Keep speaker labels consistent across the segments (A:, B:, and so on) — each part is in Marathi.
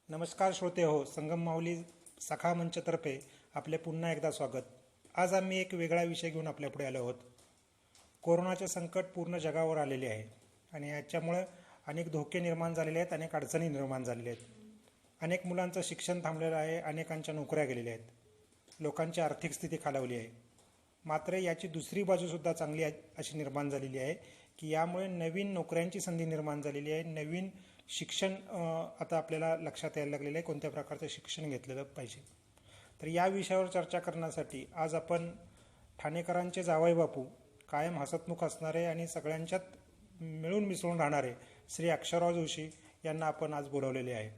A: नमस्कार श्रोते हो, संगम माऊली सखा मंचतर्फे आपले पुन्हा एकदा स्वागत. आज आम्ही एक वेगळा विषय घेऊन आपल्यापुढे आलो आहोत. कोरोनाचे संकट पूर्ण जगावर आलेले आहे आणि याच्यामुळे अनेक धोके निर्माण झालेले आहेत, अनेक अडचणी निर्माण झालेल्या आहेत. अनेक मुलांचं शिक्षण थांबलेलं आहे, अनेकांच्या नोकऱ्या गेलेल्या आहेत, लोकांची आर्थिक स्थिती खालावली आहे. मात्र याची दुसरी बाजूसुद्धा चांगली अशी निर्माण झालेली आहे की यामुळे नवीन नोकऱ्यांची संधी निर्माण झालेली आहे. नवीन शिक्षण आता आपल्याला लक्षात यायला लागलेलं आहे, कोणत्या प्रकारचं शिक्षण घेतलेलं पाहिजे. तर या विषयावर चर्चा करण्यासाठी आज आपण ठाणेकरांचे जावई बापू, कायम हसतमुख असणारे आणि सगळ्यांच्यात मिळून मिसळून राहणारे श्री अक्षरराव जोशी यांना आपण आज बोलवलेले आहे.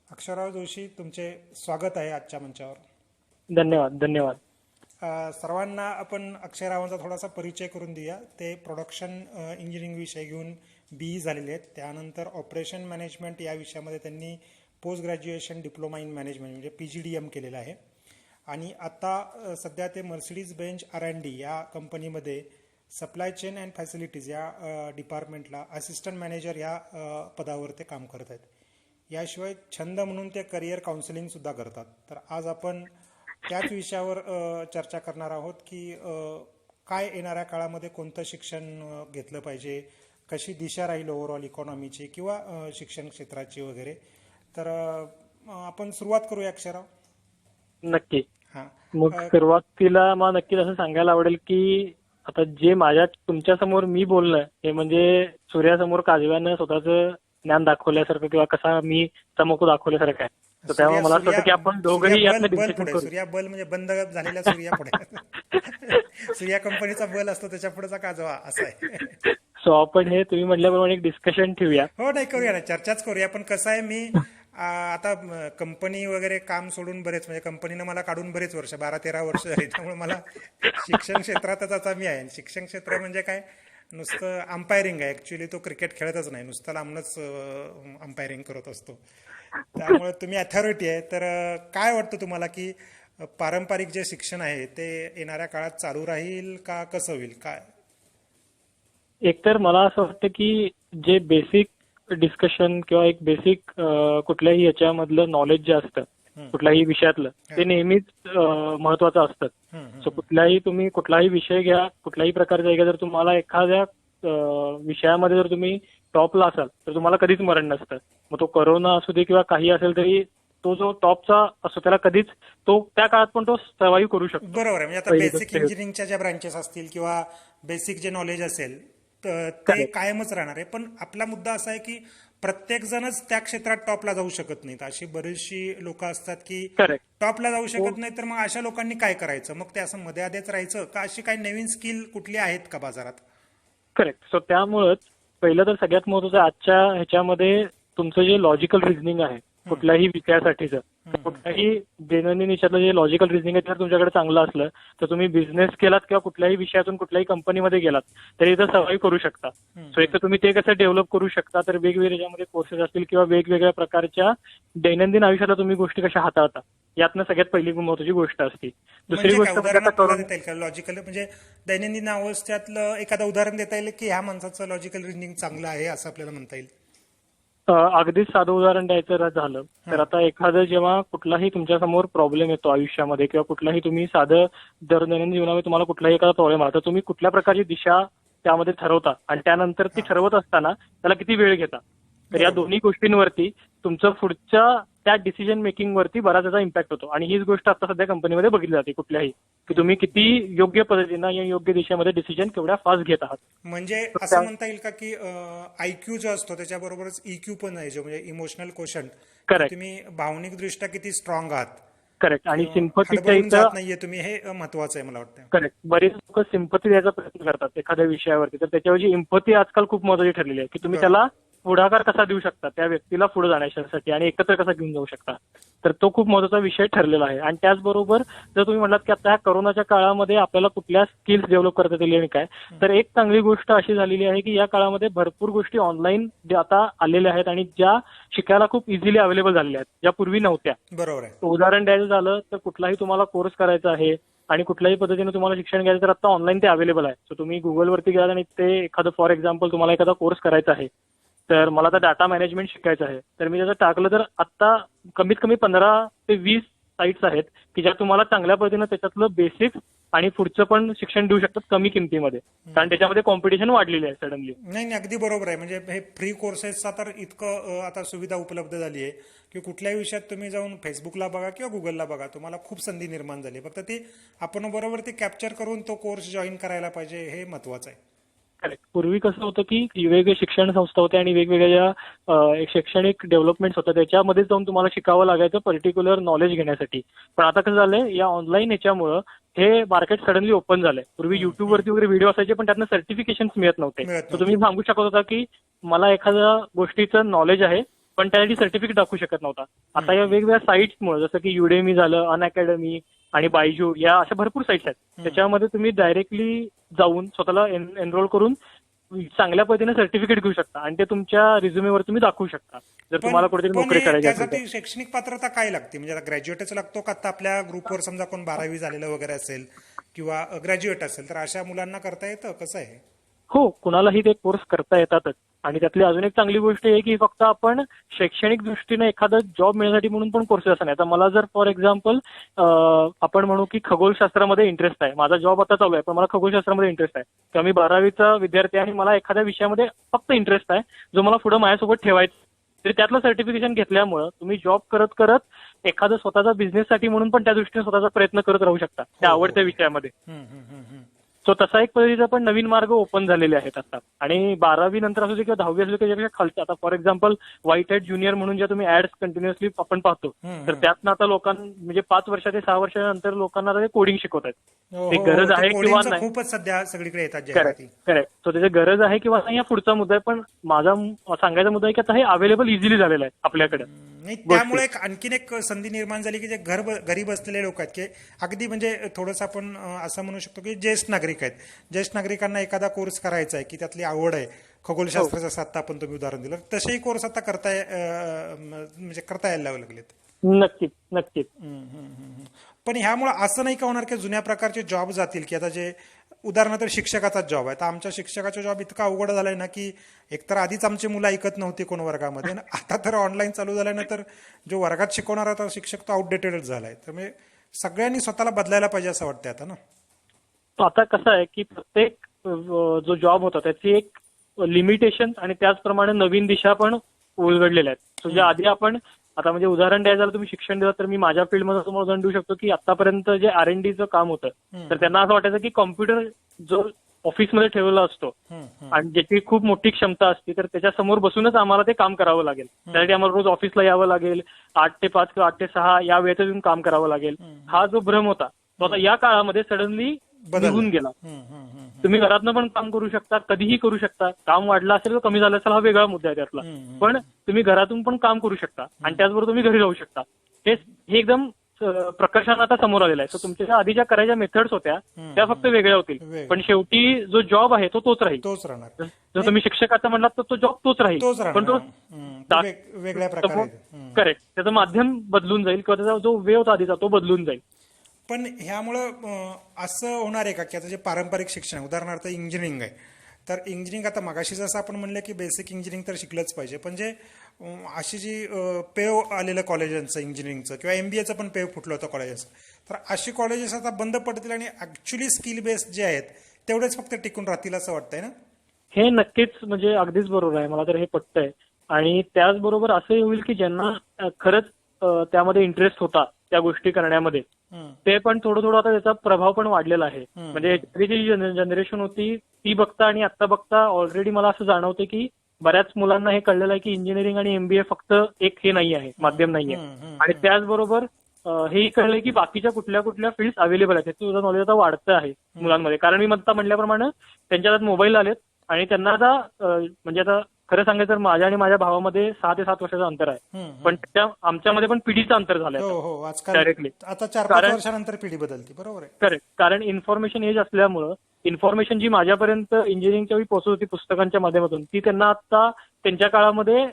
A: अक्षरराव जोशी, तुमचे स्वागत आहे आजच्या मंचावर.
B: धन्यवाद. धन्यवाद.
A: सर्वांना आपण अक्षयरावांचा थोडासा परिचय करून देऊया. ते प्रोडक्शन इंजिनिअरिंग विषय घेऊन BE झालेले आहेत. त्यानंतर ऑपरेशन मॅनेजमेंट या विषयामध्ये त्यांनी post graduation diploma in management म्हणजे PGDM केलेलं आहे. आणि आता सध्या ते मर्सिडीज बेंच R&D या कंपनीमध्ये सप्लाय चेन अँड फॅसिलिटीज या डिपार्टमेंटला असिस्टंट मॅनेजर या पदावर ते काम करत आहेत. याशिवाय छंद म्हणून ते करिअर काउन्सिलिंगसुद्धा करतात. तर आज आपण त्याच विषयावर चर्चा करणार आहोत की काय येणाऱ्या काळामध्ये कोणतं शिक्षण घेतलं पाहिजे, कशी दिशा राहील ओव्हरऑल इकॉनॉमीची किंवा शिक्षण क्षेत्राची वगैरे. तर आपण सुरुवात करूया अक्षरराव.
B: नक्की. मग सुरुवातीला मला नक्कीच असं सांगायला आवडेल की आता जे तुमच्या समोर मी बोलणं हे म्हणजे सूर्यासमोर काजव्यानं स्वतःचं ज्ञान दाखवल्यासारखं किंवा कसा मी चमकू दाखवल्यासारखं आहे. तर त्यामुळे मला असं वाटतं की आपण दोघंही यातलं डिस्कशन करू.
A: सूर्या बल म्हणजे बंद झालेल्या सूर्या पुढे सूर्या कंपनीचा बल असतो त्याच्या पुढेचा काजवा असा आहे.
B: सो आपण हे तुम्ही म्हटल्याप्रमाणे एक डिस्कशन ठेवूया.
A: हो, नाही करूया ना, चर्चाच करूया. पण कसं आहे, मी आता कंपनी वगैरे काम सोडून बरेच म्हणजे कंपनीनं मला काढून बरेच वर्ष 12-13 वर्ष झाली. त्यामुळे मला शिक्षण क्षेत्रातच आता मी आहे. शिक्षण क्षेत्र म्हणजे काय, नुसतं अंपायरिंग आहे. ऍक्च्युली तो क्रिकेट खेळतच नाही, नुसतं लांबनच अंपायरिंग करत असतो. त्यामुळे तुम्ही अथॉरिटी आहे. तर काय वाटतं तुम्हाला की पारंपरिक जे शिक्षण आहे ते येणाऱ्या काळात चालू राहील का कसं होईल काय?
B: एकतर मला असं वाटतं की जे बेसिक डिस्कशन किंवा एक बेसिक कुठल्याही याच्यामधलं नॉलेज जे असतं कुठल्याही विषयातलं ते नेहमीच महत्वाचं असतं. सो तुम्ही कुठलाही विषय घ्या, कुठल्याही प्रकारचा जर तुम्हाला एखाद्या विषयामध्ये जर तुम्ही टॉपला असाल तर तुम्हाला कधीच मरण नसतं. मग तो कोरोना असू दे किंवा काही असेल तरी तो जो टॉपचा असतो त्याला कधीच तो त्या काळात पण तो सर्व्हाइव्ह करू शकतो.
A: बरोबर आहे. म्हणजे आता बेसिक इंजिनिअरिंगच्या ज्या ब्रांचेस असतील किंवा बेसिक जे नॉलेज असेल ते कायमच राहणार आहे. पण आपला मुद्दा असा आहे की प्रत्येक जणच त्या क्षेत्रात टॉपला जाऊ शकत नाहीत. अशी बरीचशी लोक असतात की टॉपला जाऊ शकत नाही. तर मग अशा लोकांनी काय करायचं? मग ते असं मध्ये आधीच राहायचं का? अशी काही नवीन स्किल कुठली आहेत का बाजारात?
B: करेक्ट. सो त्यामुळेच पहिलं तर सगळ्यात महत्वाचं आजच्या ह्याच्यामध्ये तुमचं जे लॉजिकल रिझनिंग आहे कुठल्याही विषयासाठीचं, कुठल्याही दैनंदिन विषयातलं जे लॉजिकल रिझनिंग आहे जर तुमच्याकडे चांगलं असलं तर तुम्ही बिझनेस केलात किंवा कुठल्याही विषयातून कुठल्याही कंपनीमध्ये गेलात तरी इथं सर्व्हाइव्ह करू शकता. सो एक तर तुम्ही ते कसं डेव्हलप करू शकता, तर वेगवेगळ्या त्याच्यामध्ये कोर्सेस असतील किंवा वेगवेगळ्या प्रकारच्या दैनंदिन आयुष्याला तुम्ही गोष्टी कशा हाताळता यातनं सगळ्यात पहिली महत्वाची गोष्ट असते. दुसरी गोष्ट
A: लॉजिकल म्हणजे दैनंदिन अवस्थेतलं एखादं उदाहरण देता येईल की ह्या माणसाचं लॉजिकल रिझनिंग चांगलं आहे असं आपल्याला म्हणता येईल?
B: अगदीच साधं उदाहरण द्यायचं झालं तर आता एखादं जेव्हा कुठलाही तुमच्या समोर प्रॉब्लेम येतो आयुष्यामध्ये किंवा कुठलाही तुम्ही साधं दैनंदिन जीवनामध्ये तुम्हाला कुठलाही एखादा प्रॉब्लेम आला तर तुम्ही कुठल्या प्रकारची दिशा त्यामध्ये ठरवता आणि त्यानंतर ती ठरवत असताना त्याला किती वेळ घेता. तर या दोन्ही गोष्टींवरती तुमचं पुढच्या त्या डिसिजन मेकिंग वरती बराच त्याचा इम्पॅक्ट होतो. आणि हीच गोष्ट आता सध्या कंपनीमध्ये बघितली जाते कुठल्याही की तुम्ही किती योग्य पद्धतीनं या योग्य दिशेमध्ये डिसिजन केवढ्या फास्ट घेत आहात.
A: म्हणजे असं म्हणता येईल का की IQ जो असतो त्याच्याबरोबरच EQ पण आहे, जो म्हणजे इमोशनल क्वोशंट. करेक्ट. तुम्ही भावनिक दृष्ट्या किती स्ट्रॉंग आहात.
B: करेक्ट. आणि सिम्पथीच्या इथं
A: नाहीये तुम्ही, हे महत्वाचं आहे मला वाटतं.
B: करेक्ट. बरेच लोक सिम्पथी द्यायचा प्रयत्न करतात एखाद्या विषयावरती, तर त्याच्याऐवजी इम्पथी आजकाल खूप महत्वाची ठरलेली आहे की तुम्ही त्याला पुढाकार कसा देऊ शकता त्या व्यक्तीला पुढे जाण्यासाठी आणि एकत्र कसा घेऊन जाऊ शकता. तर तो खूप महत्वाचा विषय ठरलेला आहे. आणि त्याचबरोबर जर तुम्ही म्हटलात की आता करोनाच्या काळामध्ये आपल्याला कुठल्या स्किल्स डेव्हलप करता येतील आणि काय, तर एक चांगली गोष्ट अशी झालेली आहे की या काळामध्ये भरपूर गोष्टी ऑनलाईन आता आलेल्या आहेत आणि ज्या शिकायला खूप इझिली अवेलेबल झालेल्या आहेत, ज्या पूर्वी नव्हत्या.
A: बरोबर आहे.
B: उदाहरण द्यायचं झालं तर कुठलाही तुम्हाला कोर्स करायचा आहे आणि कुठल्याही पद्धतीने तुम्हाला शिक्षण घ्यायचं तर आता ऑनलाईन ते अवेलेबल आहे. सो तुम्ही गुगलवरती गेलात आणि ते एखादं फॉर एक्झाम्पल तुम्हाला एखादा कोर्स करायचा आहे तर मला आता डाटा मॅनेजमेंट शिकायचं आहे, तर मी त्याचं टाकलं तर आता कमीत कमी 15 ते 20 साईट्स आहेत की ज्या तुम्हाला चांगल्या पद्धतीनं त्याच्यातलं बेसिक आणि पुढचं पण शिक्षण देऊ शकतात कमी किमतीमध्ये, कारण त्याच्यामध्ये कॉम्पिटिशन वाढलेली आहे सडनली.
A: नाही अगदी बरोबर आहे. म्हणजे हे फ्री कोर्सेसचा तर इतकं आता सुविधा उपलब्ध झाली आहे की कुठल्याही विषयात तुम्ही जाऊन फेसबुकला बघा किंवा गुगलला बघा, तुम्हाला खूप संधी निर्माण झाली. फक्त ती आपण बरोबर ती कॅप्चर करून तो कोर्स जॉईन करायला पाहिजे, हे महत्वाचं आहे.
B: करेक्ट. पूर्वी कसं होतं की वेगवेगळे शिक्षण संस्था होत्या आणि वेगवेगळ्या एक शैक्षणिक डेव्हलपमेंट्स होत्या, त्याच्यामध्येच जाऊन तुम्हाला शिकावं लागायचं पर्टिक्युलर नॉलेज घेण्यासाठी. पण आता कसं झालंय, या ऑनलाईन याच्यामुळं हे मार्केट सडनली ओपन झालंय. पूर्वी युट्यूबवरती वगैरे व्हिडिओ असायचे पण त्यातनं सर्टिफिकेशन मिळत नव्हते. तर तुम्ही सांगू शकत होता की मला एखाद्या गोष्टीचं नॉलेज आहे पण त्यासाठी सर्टिफिकेट दाखवू शकत नव्हता. आता या वेगवेगळ्या साईट्समुळे, जसं की युडेमी झालं, अनअकॅडमी आणि बायजू, या अशा भरपूर साईट्स आहेत. त्याच्यामध्ये तुम्ही डायरेक्टली जाऊन स्वतःला एनरोल करून चांगल्या पद्धतीने सर्टिफिकेट घेऊ शकता आणि ते तुमच्या रिझ्युमेवर तुम्ही दाखवू शकता जर तुम्हाला कुठेतरी नोकरी करायची असेल तर.
A: त्यासाठी शैक्षणिक पात्रता काय लागते? म्हणजे आता ग्रॅज्युएटच लागतो का? आता आपल्या ग्रुपवर समजा कोण 12वी झालेलं वगैरे असेल किंवा ग्रॅज्युएट असेल तर अशा मुलांना करता येतं? कसं आहे?
B: हो, कुणालाही ते कोर्स करता येतातच. आणि त्यातली अजून एक चांगली गोष्ट आहे की फक्त आपण शैक्षणिक दृष्टीने एखादा जॉब मिळण्यासाठी म्हणून पण कोर्सेस असं नाही. आता मला जर फॉर एक्झाम्पल आपण म्हणू की खगोलशास्त्रामध्ये इंटरेस्ट आहे, माझा जॉब आता चालू आहे पण मला खगोलशास्त्रामध्ये इंटरेस्ट आहे, किंवा मी 12वीचा विद्यार्थी आहे आणि मला एखाद्या विषयामध्ये फक्त इंटरेस्ट आहे जो मला पुढे माझ्यासोबत ठेवायचा, तरी त्यातलं सर्टिफिकेशन घेतल्यामुळं तुम्ही जॉब करत करत एखादा स्वतःचा बिझनेससाठी म्हणून पण त्या दृष्टीने स्वतःचा प्रयत्न करत राहू शकता त्या आवडत्या विषयामध्ये. सो तसा एक पद्धतीचा पण नवीन मार्ग ओपन झालेले आहेत आता. आणि 12वी नंतर असू दे किंवा 10वी असू दे किंवा त्याच्यापेक्षा खालच्या, आता for example white hat junior म्हणून ज्या तुम्ही ऍड्स कंटिन्युअसली आपण पाहतो, तर त्यातनं आता लोकांना म्हणजे 5 वर्ष ते 6 वर्षानंतर लोकांना ते कोडिंग शिकवतात. ते गरज आहे किंवा नाही,
A: खूपच सध्या सगळीकडे येतात.
B: करेक्ट. सो त्याची गरज आहे किंवा नाही हा पुढचा मुद्दा आहे, पण माझा सांगायचा मुद्दा आहे की आता हे अवेलेबल इझिली झालेलं आहे आपल्याकडे.
A: नाही, त्यामुळे आणखीन एक संधी निर्माण झाली की जे घरी बसलेले लोक आहेत की अगदी म्हणजे थोडंसं आपण असं म्हणू शकतो की ज्येष्ठ नागरिक आहेत, ज्येष्ठ नागरिकांना एखादा कोर्स करायचा आहे की त्यातली आवड आहे, खगोलशास्त्राचं असं आता आपण तुम्ही उदाहरण दिलं, तसेही कोर्स आता करता यायला लागलेत.
B: नक्कीच नक्कीच.
A: पण ह्यामुळे असं नाही का होणार की जुन्या प्रकारचे जॉब जातील? की आता जे उदाहरणार्थ शिक्षकाचा जॉब आहे, तर आमच्या शिक्षकाचा जॉब इतका अवघड झालाय ना की एकतर आधीच आमची मुलं ऐकत नव्हती कोण वर्गामध्ये, आता तर ऑनलाईन चालू झाल्यानंतर जो वर्गात शिकवणारा आता शिक्षक तो आउटडेटेडच झालाय. त्यामुळे सगळ्यांनी स्वतःला बदलायला पाहिजे असं वाटतंय आता ना.
B: आता कसं आहे की प्रत्येक जो जॉब होता त्याची एक लिमिटेशन आणि त्याचप्रमाणे नवीन दिशा पण उलगडलेल्या आहेत. सो ज्या आधी आपण आता म्हणजे उदाहरण द्यायचं झालं, तुम्ही शिक्षण दिलं तर मी माझ्या फील्डमध्ये तुम्हाला उदाहरण देऊ शकतो की आतापर्यंत जे R&Dचं काम होतं तर त्यांना असं वाटायचं की कॉम्प्युटर जो ऑफिसमध्ये ठेवलेला असतो आणि ज्याची खूप मोठी क्षमता असते तर त्याच्या समोर बसूनच आम्हाला ते काम करावं लागेल. त्यासाठी आम्हाला रोज ऑफिसला यावं लागेल, 8 ते 5 किंवा 8 ते 6 या वेळेत येऊन काम करावं लागेल. हा जो भ्रम होता तो आता या काळामध्ये सडनली निघून गेला. तुम्ही घरातनं पण काम करू शकता, कधीही करू शकता. काम वाढलं असेल किंवा कमी झालं असेल हा वेगळा मुद्दा आहे त्यातला, पण तुम्ही घरातून पण काम करू शकता आणि त्याचबरोबर तुम्ही घरी राहू शकता. हे एकदम प्रकर्षानं आता समोर आलेला आहे. तर तुमच्या आधीच्या करायच्या मेथड्स होत्या त्या फक्त वेगळ्या होतील, पण शेवटी जो जॉब आहे तो तोच राहील. जर तुम्ही शिक्षकाचा म्हणलात तर तो जॉब तोच राहील, पण तो
A: वेगळ्या प्रकारे.
B: करेक्ट. त्याचं माध्यम बदलून जाईल किंवा त्याचा जो वे होता आधीचा तो बदलून जाईल.
A: पण ह्यामुळं असं होणार आहे का की आता जे पारंपरिक शिक्षण आहे, उदाहरणार्थ इंजिनिअरिंग आहे, तर इंजिनिअरिंग आता मगाशी जसं आपण म्हणलं की बेसिक इंजिनिअरिंग तर शिकलंच पाहिजे, पण जे अशी जी पेव आलेलं कॉलेजांचं इंजिनिअरिंगचं किंवा MBAचं पण पेव फुटलं होतं कॉलेजेसचं, तर अशी कॉलेजेस आता बंद पडतील आणि ऍक्च्युली स्किल बेस्ड जे आहेत तेवढेच फक्त टिकून राहतील असं वाटतंय ना?
B: हे नक्कीच म्हणजे अगदीच बरोबर आहे, मला तर हे पटतंय. आणि त्याचबरोबर असंही होईल की ज्यांना खरंच त्यामध्ये इंटरेस्ट होता त्या गोष्टी करण्यामध्ये, ते पण थोडं आता त्याचा प्रभाव पण वाढलेला आहे. म्हणजे जी जनरेशन होती ती बघता आणि आता बघता ऑलरेडी मला असं जाणवते की बऱ्याच मुलांना हे कळलेलं आहे की इंजिनिअरिंग आणि MBA फक्त एक हे नाही आहे, माध्यम नाही आहे. आणि त्याचबरोबर हेही कळलंय की बाकीच्या कुठल्या कुठल्या फील्ड अवेलेबल आहेत. त्याचं नॉलेज आता वाढतं आहे मुलांमध्ये, कारण मी आता म्हटल्याप्रमाणे त्यांच्या हातात मोबाईल आलेत आणि त्यांना आता म्हणजे आता खरं सांगायचं तर माझ्या आणि माझ्या भावामध्ये 6 ते 7 वर्षाचं अंतर आहे, पण आमच्यामध्ये पण पिढीचं अंतर झालंय डायरेक्टली.
A: आता 4-5 वर्षानंतर पिढी बदलते. बरोबर आहे.
B: करेक्ट. कारण इन्फॉर्मेशन एज असल्यामुळं इन्फॉर्मेशन जी माझ्यापर्यंत इंजिनिअरिंगच्या वेळी पोहोचत होती पुस्तकांच्या माध्यमातून, ती त्यांना आता त्यांच्या काळामध्ये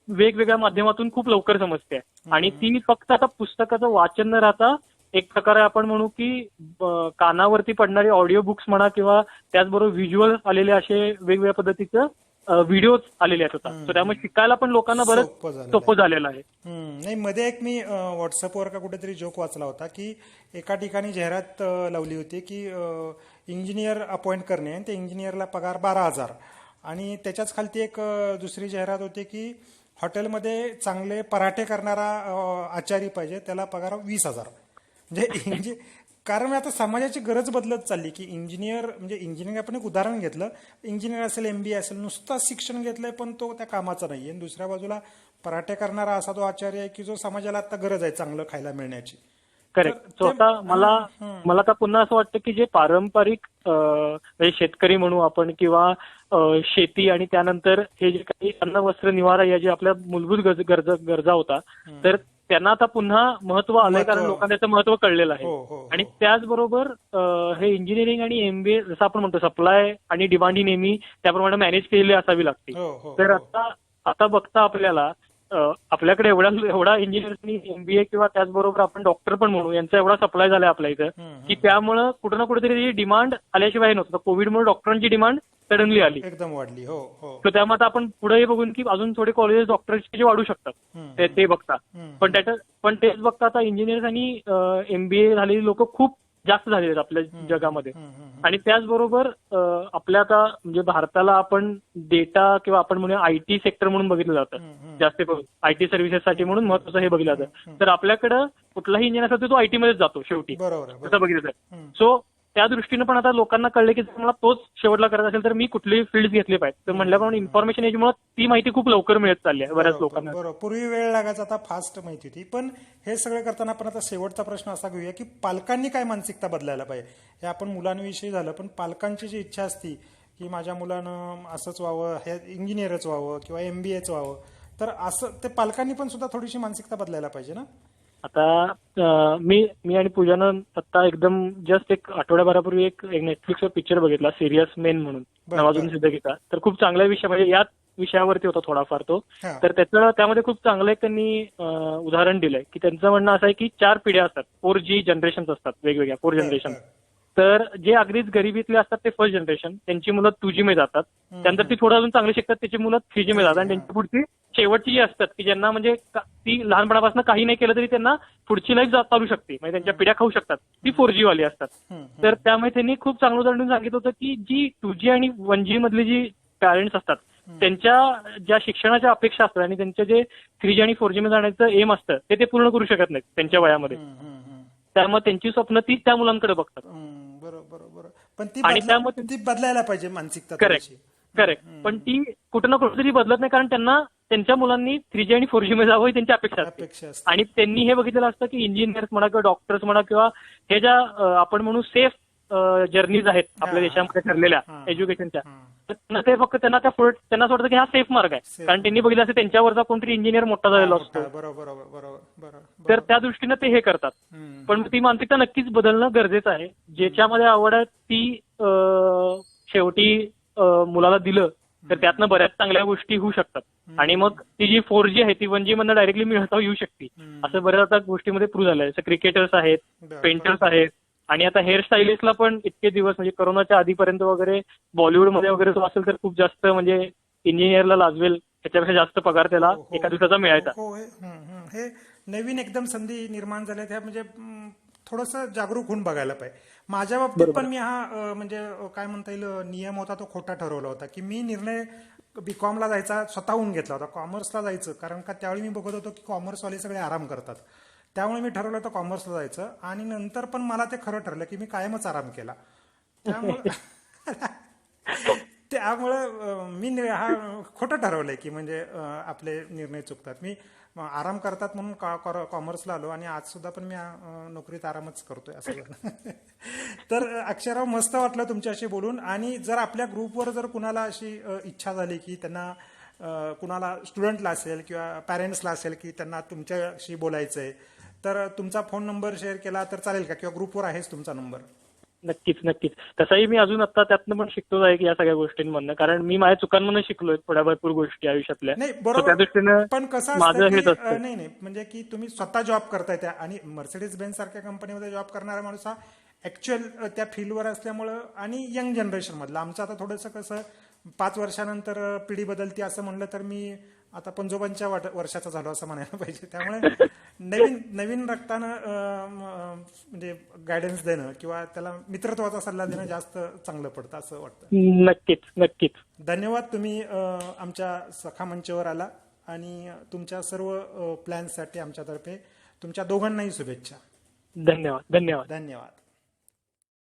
B: वेगवेगळ्या माध्यमातून खूप लवकर समजते. आणि ती फक्त आता पुस्तकाचं वाचन न राहता एक प्रकारे आपण म्हणू की कानावरती पडणारे ऑडिओ बुक्स म्हणा किंवा त्याचबरोबर व्हिज्युअल आलेले असे वेगवेगळ्या पद्धतीचं व्हिडिओज आलेले आहेत आता. तर त्यामुळे शिकायला पण लोकांना बरंच
A: सोपं झालेलं
B: सोपं झालेलं आहे.
A: नाही, मध्ये एक मी व्हॉट्सअपवर का कुठेतरी जोक वाचला होता की एका ठिकाणी जाहिरात लावली होती की इंजिनियर अपॉइंट करणे आणि त्या इंजिनियरला पगार 12,000 आणि त्याच्याच खालती एक दुसरी जाहिरात होती की हॉटेलमध्ये चांगले पराठे करणारा आचारी पाहिजे, त्याला पगार 20,000. म्हणजे कारण आता समाजाची गरज बदलत चालली की इंजिनियर म्हणजे इंजिनिअरिंग आपण एक उदाहरण घेतलं, इंजिनियर असेल MBA असेल नुसतं शिक्षण घेतलंय पण तो त्या कामाचा नाहीये, आणि दुसऱ्या बाजूला पराठे करणारा असा तो आचार्य आहे की जो समाजाला आता गरज आहे चांगलं खायला मिळण्याची.
B: करेक्ट. सो आता मला आता पुन्हा असं वाटतं की जे पारंपरिक म्हणजे शेतकरी म्हणू आपण किंवा शेती आणि त्यानंतर हे जे काही अन्न वस्त्र निवारा या जे आपल्या मूलभूत गरजा होता, तर त्यांना आता पुन्हा महत्व आलंय कारण लोकांना त्याचं महत्व कळलेलं आहे. आणि त्याचबरोबर हे इंजिनिअरिंग आणि MBA जसं आपण म्हणतो सप्लाय आणि डिमांड ही नेहमी त्याप्रमाणे मॅनेज केलेली असावी लागते. तर आता बघता आपल्याला आपल्याकडे एवढा इंजिनिअर्सनी MBA किंवा त्याचबरोबर आपण डॉक्टर पण म्हणू यांचा एवढा सप्लाय झालाय आपल्या इथं की त्यामुळं कुठं ना कुठेतरी डिमांड आल्याशिवाय नव्हतं. कोविडमुळे डॉक्टरांची डिमांड सडनली आली,
A: एकदम वाढली.
B: तर त्यामुळे आपण पुढे बघून की अजून थोडे कॉलेजेस डॉक्टरचे जे वाढू शकतात ते बघता. पण तेच बघता आता इंजिनियर्स आणि MBA झालेली लोक खूप जास्त झालेले आहेत आपल्या जगामध्ये. आणि त्याचबरोबर आपल्या आता म्हणजे भारताला आपण डेटा किंवा आपण म्हणूया IT सेक्टर म्हणून बघितलं जातं जास्त करून, IT सर्व्हिसेससाठी म्हणून महत्वाचं हे बघितलं जातं. तर आपल्याकडं कुठलाही इंजिनियर असेल तो IT मध्येच जातो शेवटी, असं बघितलं जातं. सो त्या दृष्टीनं पण आता लोकांना कळलं की जर मला तोच शेवटला करायचा असेल तर मी कुठलीही फील्ड घेतली पाहिजे. तर म्हटल्याप्रमाणे इन्फॉर्मेशन एजमुळे ती माहिती खूप लवकर मिळत चालली आहे बऱ्याच लोकांना.
A: बरोबर, पूर्वी वेळ लागायचा, आता फास्ट माहिती होती. पण हे सगळं करताना आपण आता शेवटचा प्रश्न असा घेऊया की पालकांनी काय मानसिकता बदलायला पाहिजे. हे आपण मुलांविषयी झालं, पण पालकांची जी इच्छा असती की माझ्या मुलानं असंच व्हावं, हे इंजिनियरच व्हावं किंवा MBAच व्हावं, तर असं ते पालकांनी पण सुद्धा थोडीशी मानसिकता बदलायला पाहिजे ना.
B: आता मी आणि पूजानं आता एकदम जस्ट एक आठवड्याभरापूर्वी एक नेटफ्लिक्सवर पिक्चर बघितला, सिरियस मेन म्हणून, नवाजुद्दीन सिद्दीकीचा. तर खूप चांगला विषय म्हणजे याच विषयावरती होता थोडाफार तो. तर त्यामध्ये खूप चांगलं एक त्यांनी उदाहरण दिलंय की त्यांचं म्हणणं असं आहे की 4 पिढ्या असतात, 4G जनरेशन असतात वेगवेगळ्या, 4 जनरेशन. तर जे अगदीच गरिबीतले असतात ते फर्स्ट जनरेशन, त्यांची मुलं 2G मध्ये जातात, त्यानंतर ती थोडं अजून चांगली शिकतात, त्याची मुलं 3G मध्ये जातात, आणि त्यांची पुढची शेवटची जी असतात की ज्यांना म्हणजे ती लहानपणापासून काही नाही केलं तरी त्यांना पुढची लाईफ चालू शकते, म्हणजे त्यांच्या पिढ्या खाऊ शकतात, ती 4G वाली असतात. तर त्यामुळे त्यांनी खूप चांगलं उदाहरण सांगितलं होतं की जी 2G आणि 1G मधली जी पॅरेंट्स असतात त्यांच्या ज्या शिक्षणाच्या अपेक्षा असतात आणि त्यांच्या जे 3G आणि 4G मध्ये जाण्याचं एम असतं ते पूर्ण करू शकत नाहीत त्यांच्या वयामध्ये. त्यामुळे त्यांची स्वप्न ती त्या मुलांकडे बघतात.
A: बरोबर. पण
B: ती
A: बदलायला पाहिजे मानसिकता.
B: करेक्ट. पण ती कुठं ना कुठेतरी बदलत नाही, कारण त्यांना त्यांच्या मुलांनी 3G आणि 4G मध्ये जावं ही त्यांची अपेक्षा असते. आणि त्यांनी हे बघितलेलं असतं की इंजिनियर्स म्हणा किंवा डॉक्टर्स म्हणा किंवा हे ज्या आपण म्हणू सेफ जर्नीज आहेत आपल्या देशामध्ये ठरलेल्या एज्युकेशनच्या, त्यांना ते फक्त त्यांना असं वाटतं की हा सेफ मार्ग आहे, कारण त्यांनी बघितलं असं त्यांच्यावरचा कोणतरी इंजिनियर मोठा झालेला असतो. तर त्या दृष्टीनं ते हे करतात. पण ती मानसिकता नक्कीच बदलणं गरजेचं आहे. ज्याच्यामध्ये आवड आहे ती शेवटी मुलाला दिलं तर त्यातनं बऱ्याच चांगल्या गोष्टी होऊ शकतात. आणि मग ती जी 4G आहे ती 1G मधनं डायरेक्टली मिळवता येऊ शकते, असं बऱ्याच आता गोष्टीमध्ये प्रूव्ह झालंय. जसं क्रिकेटर्स आहेत, पेंटर्स आहेत, आणि आता हेअर स्टायलिस्टला पण इतके दिवस म्हणजे कोरोनाच्या आधीपर्यंत वगैरे बॉलिवूडमध्ये वगैरे तो असेल तर खूप जास्त म्हणजे इंजिनियरला लाजवेल त्याच्यापेक्षा जास्त पगार त्याला एका दिवसाचा मिळायचा.
A: हे नवीन एकदम संधी निर्माण झाल्या त्या, म्हणजे थोडंसं जागरूक होऊन बघायला पाहिजे. माझ्या बाबतीत पण मी हा म्हणजे काय म्हणता येईल नियम होता तो खोटा ठरवला होता की मी निर्णय BCom ला जायचा स्वतःहून घेतला होता, कॉमर्सला जायचं, कारण का त्यावेळी मी बघत होतो की कॉमर्सवाले सगळे आराम करतात, त्यामुळे मी ठरवलं होतं कॉमर्सला जायचं. आणि नंतर पण मला ते खरं ठरलं की मी कायमच आराम केला. त्यामुळं मी हा खोटं ठरवलंय की म्हणजे आपले निर्णय चुकतात. मी आराम करतात म्हणून कॉमर्सला आलो आणि आज सुद्धा पण मी नोकरीत आरामच करतोय असं. तर अक्षरराव मस्त वाटलं तुमच्याशी बोलून. आणि जर आपल्या ग्रुपवर जर कुणाला अशी इच्छा झाली की त्यांना कुणाला स्टुडंटला असेल किंवा पॅरेंट्सला असेल की त्यांना तुमच्याशी बोलायचंय, तर तुमचा फोन नंबर शेअर केला तर चालेल का, किंवा ग्रुपवर आहेच तुमचा नंबर?
B: नक्कीच. तसाही मी अजून आता त्यातनं पण शिकतोच आहे की या सगळ्या गोष्टींमधनं, कारण मी माझ्या चुकांमधून शिकलोय थोड्या भरपूर गोष्टी आयुष्यातल्या.
A: नाही बरोबर,
B: त्या दृष्टीनं
A: पण कसं
B: माझं हेच
A: असतं
B: असतं.
A: नाही म्हणजे की तुम्ही स्वतः जॉब करताय त्या, आणि मर्सिडीज बेन्झ सारख्या कंपनीमध्ये जॉब करणारा माणूस हा ऍक्च्युअल त्या फील्डवर असल्यामुळं, आणि यंग जनरेशन मधला. आमचं आता थोडंसं कसं 5 वर्षानंतर पिढी बदलती असं म्हणलं तर मी आता 55 वर्षाचा झालो असं म्हणायला पाहिजे. त्यामुळे नवीन रक्तानं म्हणजे गायडन्स देणं किंवा त्याला मित्रत्वाचा सल्ला देणं जास्त चांगलं पडतं असं वाटतं.
B: नक्कीच नक्कीच.
A: धन्यवाद, तुम्ही आमच्या सखा मंचवर आला आणि तुमच्या सर्व प्लॅन्ससाठी आमच्यातर्फे तुमच्या दोघांनाही शुभेच्छा.
B: धन्यवाद.
A: धन्यवाद.